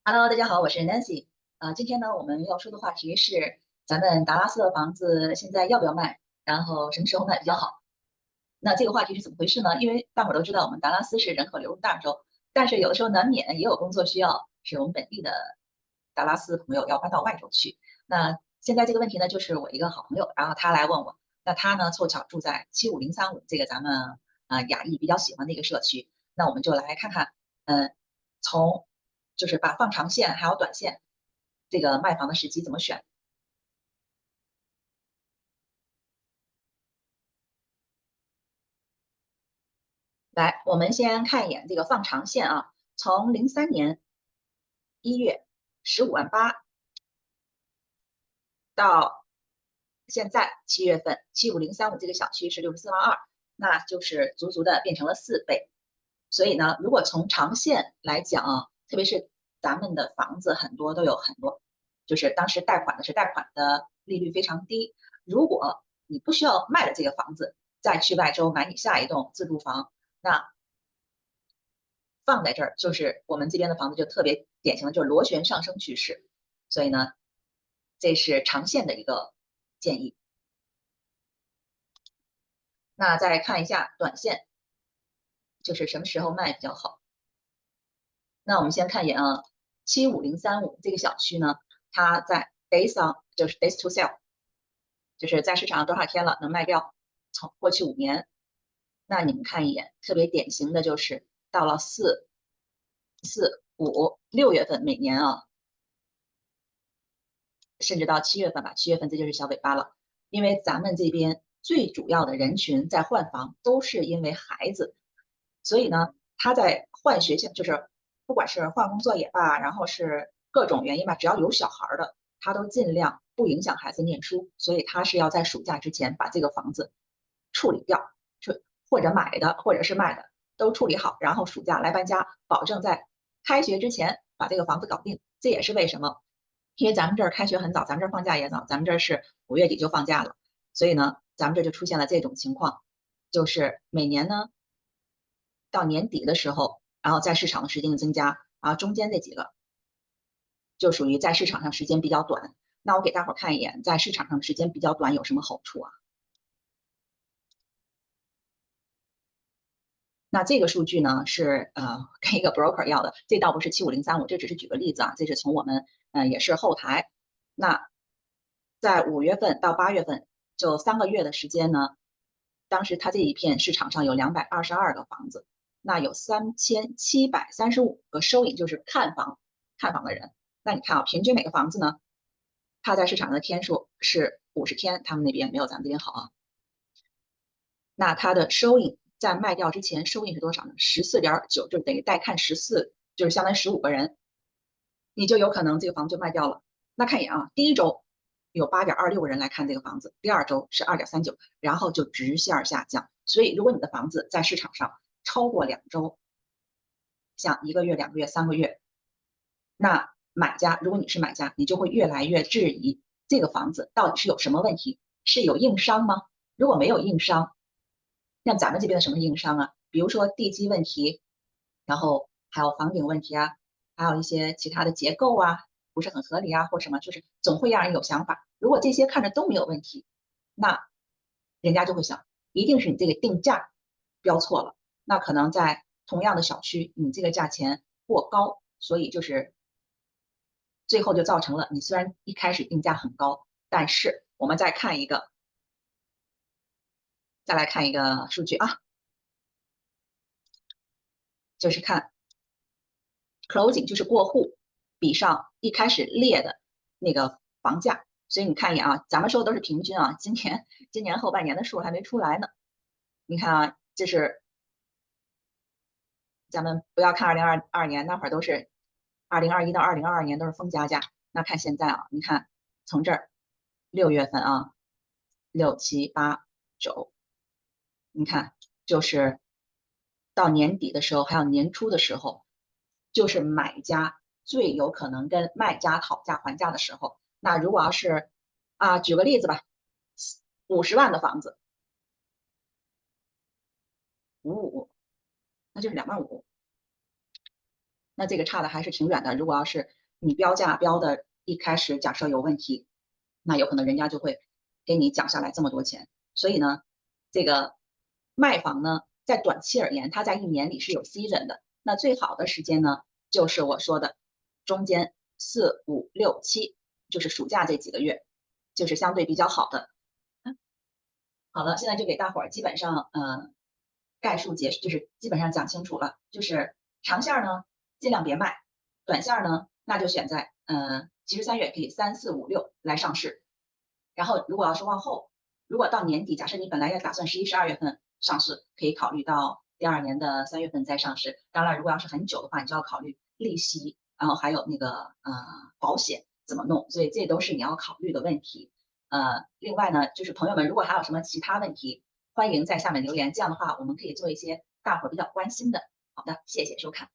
Hello，大家好，我是 Nancy。今天呢，我们要说的话题是咱们达拉斯的房子现在要不要卖，然后什么时候卖比较好？那这个话题是怎么回事呢？因为大伙儿都知道，我们达拉斯是人口流入大州，但是有的时候难免也有工作需要，是我们本地的达拉斯朋友要搬到外州去。那现在这个问题呢，就是我一个好朋友，然后他来问我，那他呢凑巧住在75035这个咱们亚裔比较喜欢的一个社区，那我们就来看看，从就是把放长线还有短线这个卖房的时机怎么选。来，我们先看一眼这个放长线啊，从03年1月15.8万到现在7月份75035这个小区是64.2万，那就是足足的变成了4倍。所以呢，如果从长线来讲啊，特别是咱们的房子很多都有很多，就是当时贷款的是贷款的利率非常低。如果你不需要卖了这个房子，再去外州买你下一栋自住房，那放在这儿就是我们这边的房子就特别典型的就是螺旋上升趋势。所以呢，这是长线的一个建议。那再看一下短线，就是什么时候卖比较好。那我们先看一眼啊，75035这个小区呢，它在 days on 就是 days to sell，就是在市场上多少天了能卖掉，从过去5年。那你们看一眼，特别典型的就是到了4、5、6月份每年啊，甚至到7月份吧，7月份这就是小尾巴了。因为咱们这边最主要的人群在换房都是因为孩子，所以呢，他在换学校，就是不管是换工作也罢，然后是各种原因吧，只要有小孩的，他都尽量不影响孩子念书，所以他是要在暑假之前把这个房子处理掉，或者买的或者是卖的都处理好，然后暑假来搬家，保证在开学之前把这个房子搞定。这也是为什么，因为咱们这儿开学很早，咱们这儿放假也早，咱们这儿是5月底就放假了，所以呢，咱们这就出现了这种情况，就是每年呢到年底的时候，然后在市场的时间增加，然后中间这几个就属于在市场上时间比较短。那我给大伙儿看一眼，在市场上时间比较短有什么好处啊？那这个数据呢是跟一个 broker 要的，这倒不是75035，这只是举个例子啊，这是从我们也是后台。那在5月份到8月份就3个月的时间呢，当时它这一片市场上有222个房子，那有3735个收银，就是看房的人。那你看啊，平均每个房子呢，它在市场上的天数是50天，他们那边没有咱们这边好啊。那它的收益在卖掉之前收益是多少呢？14.9，就等于带看14，就是相当于15个人，你就有可能这个房子就卖掉了。那看一眼啊，第一周有8.26个人来看这个房子，第二周是2.39，然后就直线下降。所以如果你的房子在市场上超过2周，像1个月、2个月、3个月，那买家，如果你是买家，你就会越来越质疑这个房子到底是有什么问题，是有硬伤吗？如果没有硬伤，像咱们这边的什么硬伤啊？比如说地基问题，然后还有房顶问题啊，还有一些其他的结构啊，不是很合理啊，或什么，就是总会让人有想法。如果这些看着都没有问题，那人家就会想，一定是你这个定价标错了。那可能在同样的小区，你这个价钱过高，所以就是最后就造成了你虽然一开始定价很高，但是我们再来看一个数据啊，就是看 closing 就是过户比上一开始列的那个房价，所以你看一眼啊，咱们说的都是平均啊，今年后半年的数还没出来呢。你看啊，这是咱们不要看2022年那会儿都是2021到2022年都是疯加价，那看现在啊，你看从这儿6月份啊，6、7、8、9，你看就是到年底的时候，还有年初的时候，就是买家最有可能跟卖家讨价还价的时候。那如果要是举个例子吧，50万的房子，55，那就是2.5万。那这个差的还是挺远的。如果要是你标价标的一开始假设有问题，那有可能人家就会给你讲下来这么多钱。所以呢，这个卖房呢，在短期而言，它在一年里是有 season 的。那最好的时间呢，就是我说的中间4、5、6、7，就是暑假这几个月，就是相对比较好的。好了，现在就给大伙儿基本上概述结束，就是基本上讲清楚了。就是长线儿呢，尽量别卖；短线儿呢，那就选在其实3月可以3、4、5、6来上市。然后如果要是往后，如果到年底，假设你本来要打算11、12月份上市，可以考虑到第2年的3月份再上市。当然，如果要是很久的话，你就要考虑利息，然后还有那个保险怎么弄，所以这都是你要考虑的问题。另外呢，就是朋友们，如果还有什么其他问题，欢迎在下面留言，这样的话我们可以做一些大伙儿比较关心的。好的，谢谢收看。